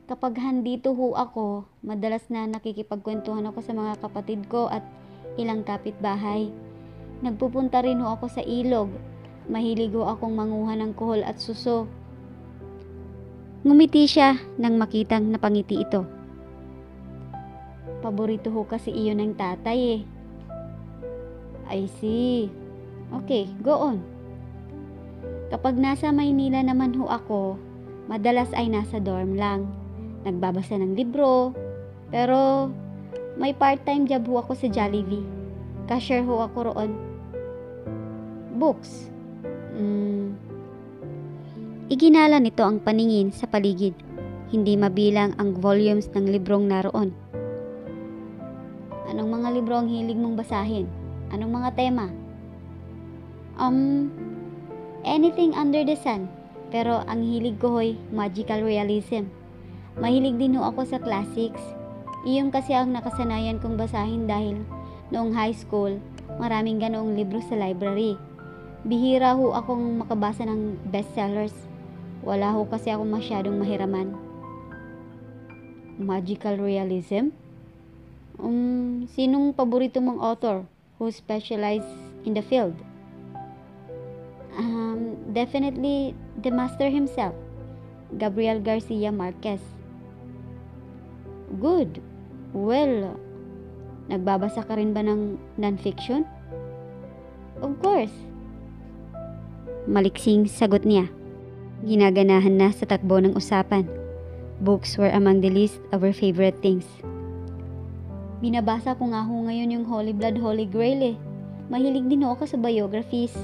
Kapag handito ho ako, madalas na nakikipagkwentuhan ako sa mga kapatid ko at ilang kapitbahay. Nagpupunta rin ho ako sa ilog. Mahilig ho akong manguha ng kuhol at suso. Ngumiti siya nang makitang napangiti ito. Paborito ho kasi iyon ng tatay eh. I see. Okay, go on. Kapag nasa Maynila naman ho ako, madalas ay nasa dorm lang. Nagbabasa ng libro, pero may part-time job ho ako sa Jollibee. Cashier ho ako roon. Books. Iginala nito ang paningin sa paligid. Hindi mabilang ang volumes ng librong naroon. Anong mga libro ang hilig mong basahin? Anong mga tema? Anything under the sun. Pero ang hilig ko ho'y magical realism. Mahilig din ho ako sa classics. Iyon kasi ang nakasanayan kong basahin dahil noong high school, maraming ganoong libro sa library. Bihira ho akong makabasa ng bestsellers. Wala ho kasi akong masyadong mahiraman. Magical realism? Sinong paborito mong author who specializes in the field? Definitely the master himself, Gabriel Garcia Marquez. Good. Well, nagbabasa ka rin ba ng non-fiction? Of course. Maliksing sagot niya. Ginaganahan na sa takbo ng usapan. Books were among the list of her favorite things. Binabasa ko nga ho ngayon yung Holy Blood, Holy Grail eh. Mahilig din ako sa biographies.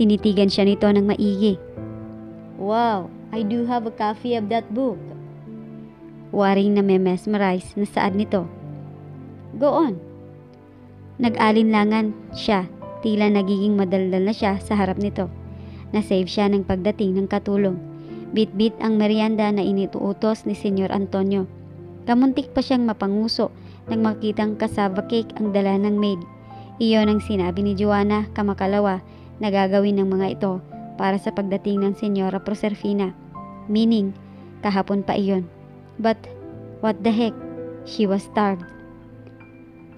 Tinitigan siya nito ng maigi. Wow, I do have a copy of that book. Waring na mesmerize na saad nito. Go on. Nag-alinlangan siya, tila nagiging madaldal na siya sa harap nito. Nasave siya ng pagdating ng katulong. Bit-bit ang merienda na inituutos ni Senyor Antonio. Kamuntik pa siyang mapanguso nang makitang cassava cake ang dala ng maid. Iyon ang sinabi ni Joanna kamakalawa na gagawin ng mga ito para sa pagdating ng Senyora Proserfina. Meaning, kahapon pa iyon. But, what the heck? She was starved.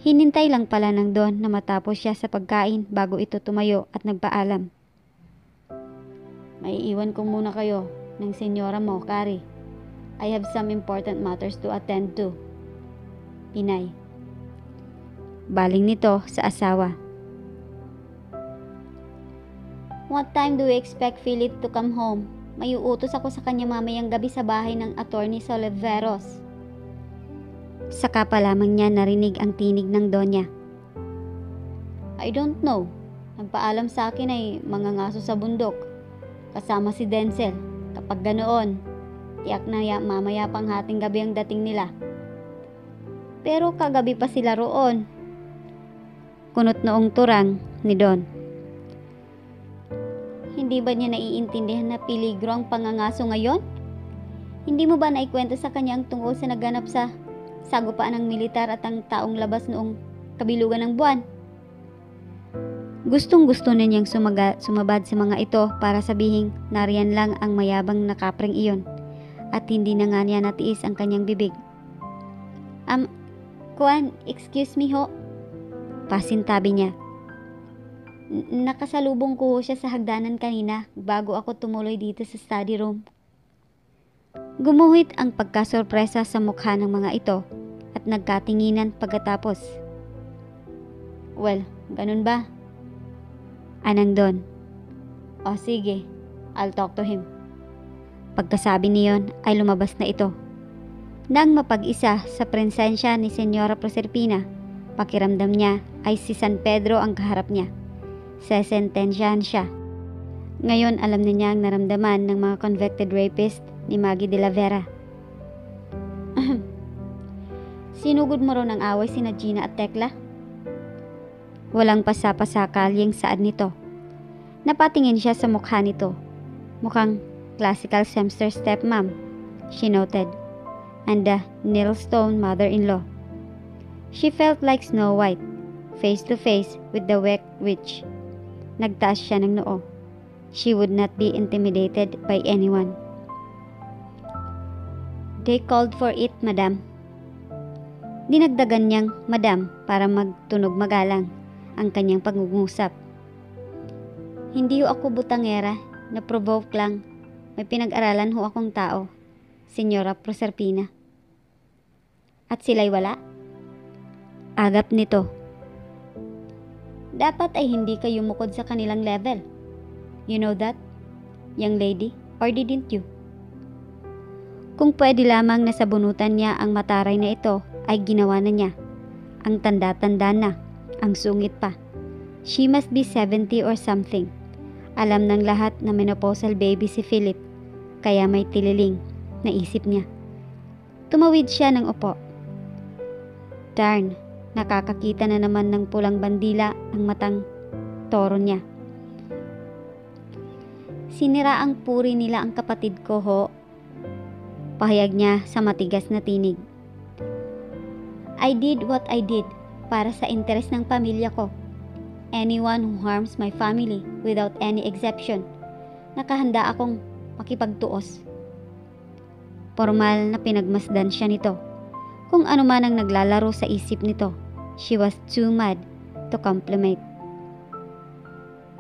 Hinintay lang pala ng Don na matapos siya sa pagkain bago ito tumayo at nagpaalam. May iwan ko muna kayo ng senyora mo, Kari. I have some important matters to attend to. Pinay. Baling nito sa asawa. What time do we expect Philip to come home? May uutos ako sa kanya mamayang gabi sa bahay ng Attorney Soliveros. Saka pa lamang niya narinig ang tinig ng Donya. I don't know. Nagpaalam sa akin ay mangangaso sa bundok. Kasama si Denzel. Kapag ganoon, tiyak na mamaya pang hating gabi ang dating nila. Pero kagabi pa sila roon. Kunot noong turang ni Don. Hindi ba niya naiintindihan na peligro ang pangangaso ngayon? Hindi mo ba naikwento sa kanya ang tungkol sa naganap sa sagupaan ng militar at ang taong labas noong kabilugan ng buwan? Gustong-gusto na niyang sumabad sa mga ito para sabihing nariyan lang ang mayabang na kapring iyon at hindi na nga niya natiis ang kanyang bibig. Excuse me ho? Pasintabi niya. Nakasalubong ko siya sa hagdanan kanina bago ako tumuloy dito sa study room. Gumuhit ang pagkasorpresa sa mukha ng mga ito at nagkatinginan pagkatapos. Well, ganun ba? Anang Don. O sige, I'll talk to him. Pagkasabi niyon ay lumabas na ito. Nang mapag-isa sa presensya ni Senyora Proserpina, pakiramdam niya ay si San Pedro ang kaharap niya. Sesentensyahan siya. Ngayon alam na niya ang naramdaman ng mga convicted rapist ni Maggie de la Vera. Sinugod mo raw ng away sina Gina at Tekla? Walang pasapasakalyeng saad nito. Napatingin siya sa mukha nito. Mukhang classical Semster stepmom, she noted, and the Nilstone mother-in-law. She felt like Snow White, face to face with the Wicked Witch. Nagtaas siya ng noo. She would not be intimidated by anyone. They called for it, madam. Dinagdagan niyang madam para magtunog magalang ang kanyang pangungusap. Hindi ho ako butangera, na-provoke lang. May pinag-aralan ho akong tao, Senyora Proserpina. At sila'y wala? Agap nito. Dapat ay hindi kayo mukod sa kanilang level. You know that, young lady, or didn't you? Kung pwede lamang na sabunutan niya ang mataray na ito, ay ginawa na niya. Ang tanda-tanda na, ang sungit pa. She must be 70 or something. Alam ng lahat na menopausal baby si Philip, kaya may tililing, naisip niya. Tumawid siya ng upo. Darn, nakakakita na naman ng pulang bandila ang matang toro niya. Sinira ang puri nila ang kapatid ko ho. Pahayag niya sa matigas na tinig. I did what I did para sa interes ng pamilya ko. Anyone who harms my family without any exception, nakahanda akong makipagtuos. Formal na pinagmasdan siya nito. Kung ano man ang naglalaro sa isip nito, she was too mad to compliment.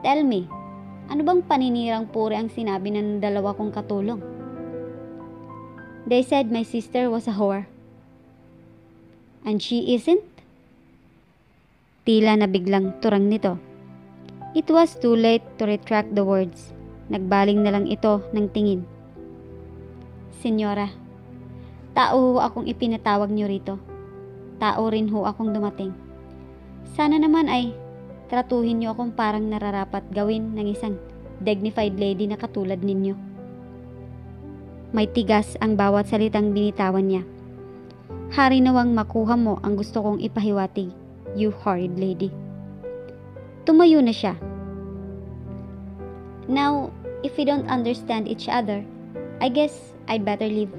Tell me, ano bang paninirang puri ang sinabi ng dalawa kong katulong? They said my sister was a whore. And she isn't? Tila na biglang turang nito. It was too late to retract the words. Nagbaling na lang ito ng tingin. Senyora, tao ho akong ipinatawag niyo rito. Tao rin ho akong dumating. Sana naman ay tratuhin niyo akong parang nararapat gawin ng isang dignified lady na katulad ninyo. May tigas ang bawat salitang binitawan niya. Hari nawang makuha mo ang gusto kong ipahiwatig, you horrid lady. Tumayo na siya. Now, if we don't understand each other, I guess I'd better leave.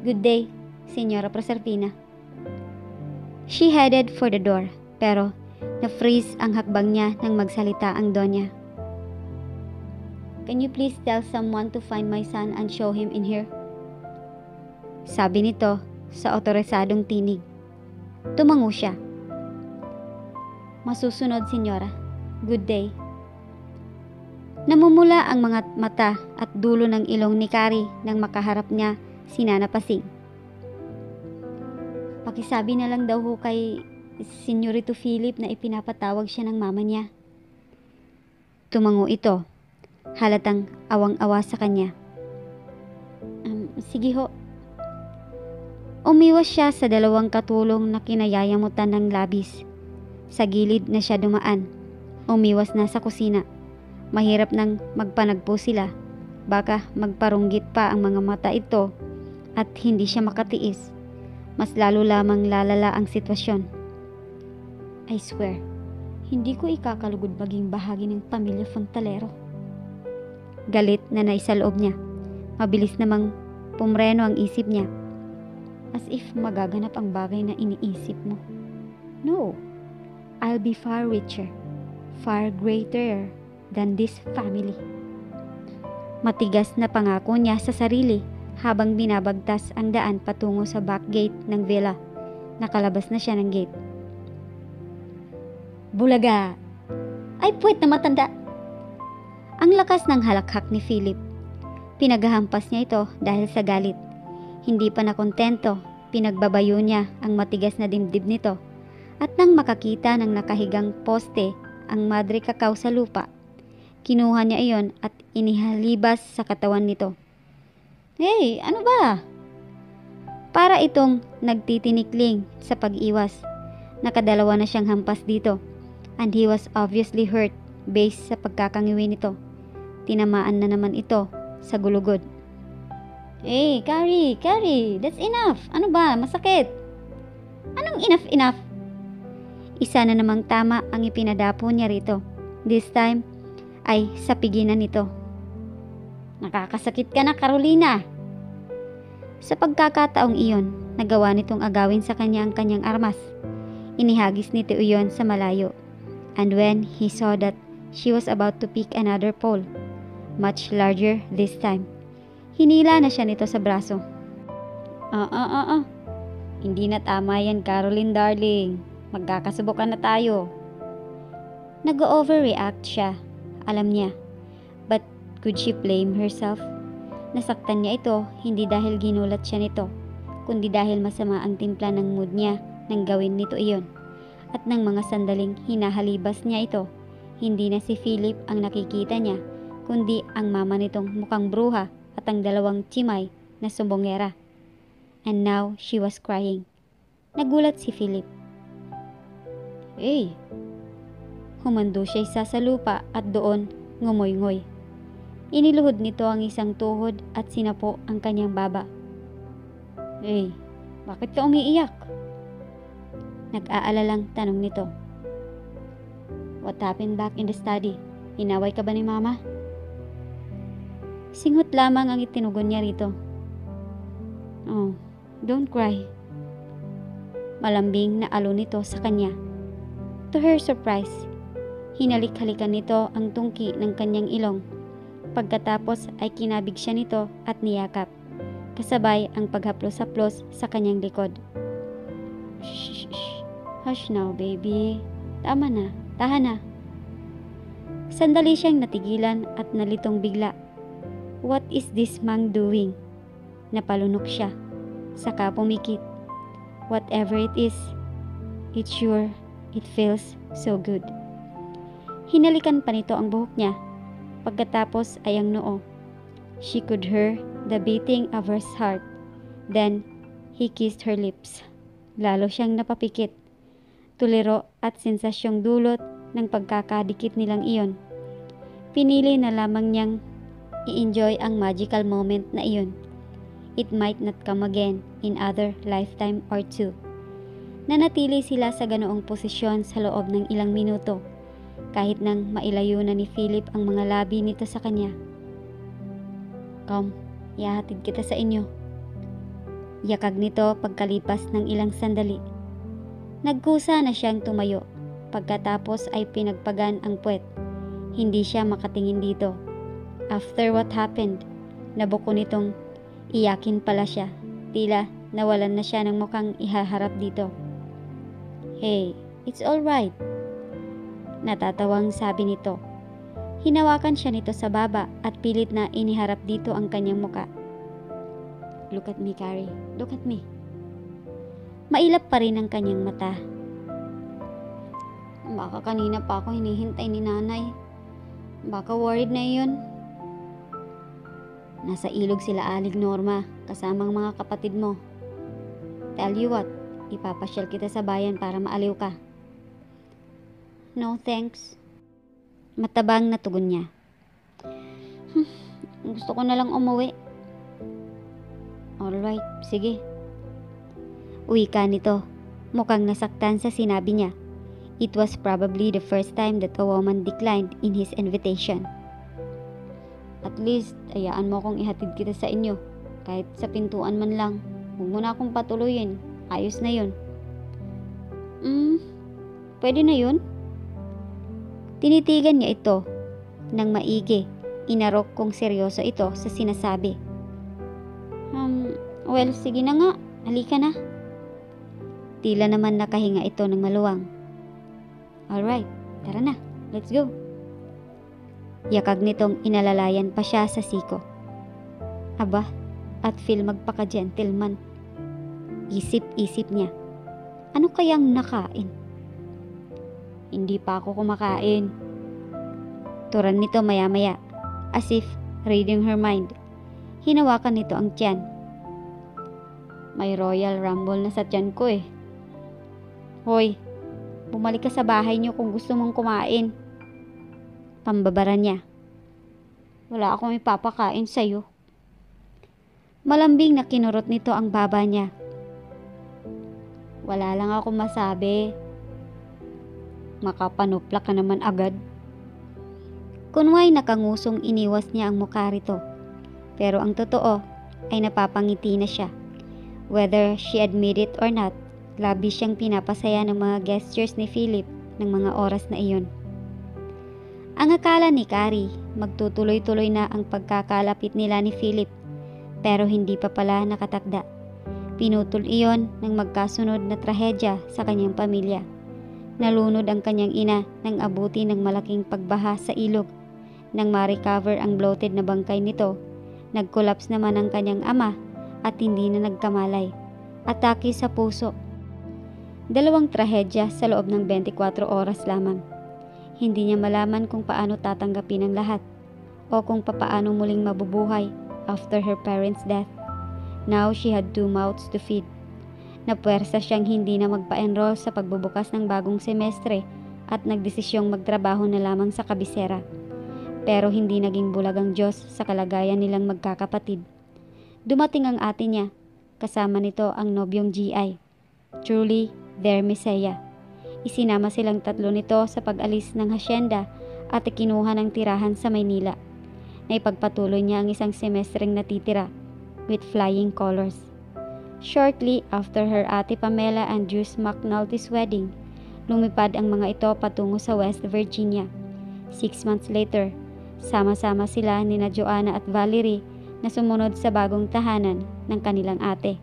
Good day, Senyora Proserpina. She headed for the door, pero na-freeze ang hakbang niya nang magsalita ang donya. Can you please tell someone to find my son and show him in here? Sabi nito sa otorisadong tinig. Tumango siya. Masusunod, senyora. Good day. Namumula ang mga mata at dulo ng ilong ni Carrie nang makaharap niya si Nana Pasig. Pakisabi na lang daw ho kay Senyorito Philip na ipinapatawag siya ng mama niya. Tumango ito. Halatang awang-awa sa kanya. Sige ho. Umiwas siya sa dalawang katulong na kinayayamutan ng labis. Sa gilid na siya dumaan. Umiwas na sa kusina. Mahirap nang magpanagpo sila. Baka magparunggit pa ang mga mata ito at hindi siya makatiis. Mas lalo lamang lalala ang sitwasyon. I swear, hindi ko ikakalugod maging bahagi ng pamilya Fontalero. Galit na naisaloob niya. Mabilis namang pumreno ang isip niya. As if magaganap ang bagay na iniisip mo. No, I'll be far richer, far greater than this family. Matigas na pangako niya sa sarili habang binabagtas ang daan patungo sa back gate ng villa. Nakalabas na siya ng gate. Bulaga! Ay puwet na matanda! Ang lakas ng halakhak ni Philip. Pinaghahampas niya ito dahil sa galit. Hindi pa nakontento, pinagbabayo niya ang matigas na dibdib nito. At nang makakita ng nakahigang poste ang madre kakao sa lupa, kinuha niya iyon at inihalibas sa katawan nito. Hey, ano ba? Para itong nagtitinikling sa pag-iwas. Nakadalawa na siyang hampas dito, and he was obviously hurt based sa pagkakangiwi nito. Tinamaan na naman ito sa gulugod. Hey, Carrie, that's enough. Ano ba? Masakit. Anong enough? Isa na namang tama ang ipinadapo niya rito. This time ay sa piginan nito. Nakakasakit ka na, Carolina. Sa pagkakataong iyon, nagawa nitong agawin sa kanya ang kanyang armas. Inihagis nito iyon sa malayo. And when he saw that she was about to pick another pole, much larger this time, hinila na siya nito sa braso. Hindi na tama yan, Caroline darling. Magkakasubukan na tayo. Nag-overreact siya. Alam niya. But could she blame herself? Nasaktan niya ito hindi dahil ginulat siya nito, kundi dahil masama ang timpla ng mood niya nang gawin nito iyon. At ng mga sandaling hinahalibas niya ito, hindi na si Philip ang nakikita niya, kundi ang mama nitong mukhang bruha at ang dalawang chimay na sumbongera. And now she was crying. Nagulat si Philip. Hey! Humando siya isa sa lupa at doon ngumoy-ngoy. Iniluhod nito ang isang tuhod at sinapo ang kanyang baba. Hey, bakit ka umiiyak? Nag-aalalang tanong nito. What happened back in the study? Inaway ka ba ni mama? Singhot lamang ang itinugon niya rito. Oh, don't cry. Malambing na alo nito sa kanya. To her surprise, hinalik-halikan nito ang tungki ng kanyang ilong. Pagkatapos ay kinabig siya nito at niyakap, kasabay ang paghaplos-haplos sa kanyang likod. Shh, hush now baby. Tama na, tahan na. Sandali siyang natigilan at nalitong bigla. What is this man doing? Napalunok siya, saka pumikit. Whatever it is, it feels so good. Hinalikan pa nito ang buhok niya. Pagkatapos ay ang noo. She could hear the beating of her heart. Then, he kissed her lips. Lalo siyang napapikit. Tuliro at sensasyong dulot ng pagkakadikit nilang iyon. Pinili na lamang niyang i-enjoy ang magical moment na iyon. It might not come again in other lifetime or two. Nanatili sila sa ganoong posisyon sa loob ng ilang minuto. Kahit nang mailayo na ni Philip ang mga labi nito sa kanya. Come, ihahatid kita sa inyo. Yakag nito pagkalipas ng ilang sandali. Nagkusa na siyang tumayo. Pagkatapos ay pinagpagan ang puwet. Hindi siya makatingin dito. After what happened, nabuko nitong iyakin pala siya. Tila nawalan na siya ng mukhang ihaharap dito. Hey, it's alright. Natatawang sabi nito. Hinawakan siya nito sa baba at pilit na iniharap dito ang kanyang muka. Look at me, Carrie. Look at me. Mailap pa rin ang kanyang mata. Baka kanina pa ako hinihintay ni nanay. Baka worried na yun. Nasa ilog sila Aling Norma kasamang mga kapatid mo. Tell you what, ipapasyal kita sa bayan para maaliw ka. No thanks. Matabang na tugon niya. Gusto ko na lang umuwi. Alright, sige. Uwi ka nito. Mukhang nasaktan sa sinabi niya. It was probably the first time that a woman declined in his invitation. At least, ayaan mo akong ihatid kita sa inyo. Kahit sa pintuan man lang. Huwag mo na akong patuloyin. Ayos na yun. Pwede na yun? Tinitigan niya ito nang maigi. Inarok kung seryoso ito sa sinasabi. Well, sige na nga. Halika na. Tila naman nakahinga ito ng maluwang. Alright, tara na. Let's go. Yakag nitong inalalayan pa siya sa siko. Aba, at feel magpaka-gentleman. Isip-isip niya. Ano kayang nakain? Hindi pa ako kumakain. Turan nito maya-maya, as if reading her mind. Hinawakan nito ang tiyan. May Royal Rumble na sa tiyan ko eh. Hoy, bumalik ka sa bahay niyo kung gusto mong kumain. Pambabara niya. Wala akong ipapakain sa'yo. Malambing na kinurot nito ang baba niya. Wala lang ako masabi. Makapanupla ka naman agad. Kunway nakangusong iniwas niya ang mukha rito. Pero ang totoo ay napapangiti na siya. Whether she admit it or not, labis siyang pinapasaya ng mga gestures ni Philip ng mga oras na iyon. Ang akala ni Carrie, magtutuloy-tuloy na ang pagkakalapit nila ni Philip, pero hindi pa pala nakatakda. Pinutol iyon ng magkasunod na trahedya sa kanyang pamilya. Nalunod ang kanyang ina nang abuti ng malaking pagbaha sa ilog. Nang ma-recover ang bloated na bangkay nito, nag-collapse naman ang kanyang ama at hindi na nagkamalay. Atake sa puso. 2 trahedya sa loob ng 24 oras lamang. Hindi niya malaman kung paano tatanggapin ang lahat o kung papaano muling mabubuhay after her parents' death. Now she had 2 mouths to feed. Napuwersa siyang hindi na magpa-enroll sa pagbubukas ng bagong semestre at nagdesisyong magtrabaho na lamang sa kabisera. Pero hindi naging bulag ang Diyos sa kalagayan nilang magkakapatid. Dumating ang ate niya, kasama nito ang nobyong GI. Truly, their Messiah. Isinama silang 3 nito sa pag-alis ng hasyenda at ikinuha ng tirahan sa Maynila. Naipagpatuloy niya ang isang semestreng natitira with flying colors. Shortly after her ate Pamela and Juice McNulty's wedding, lumipad ang mga ito patungo sa West Virginia. 6 months later, sama-sama sila nina Joanna at Valerie na sumunod sa bagong tahanan ng kanilang ate.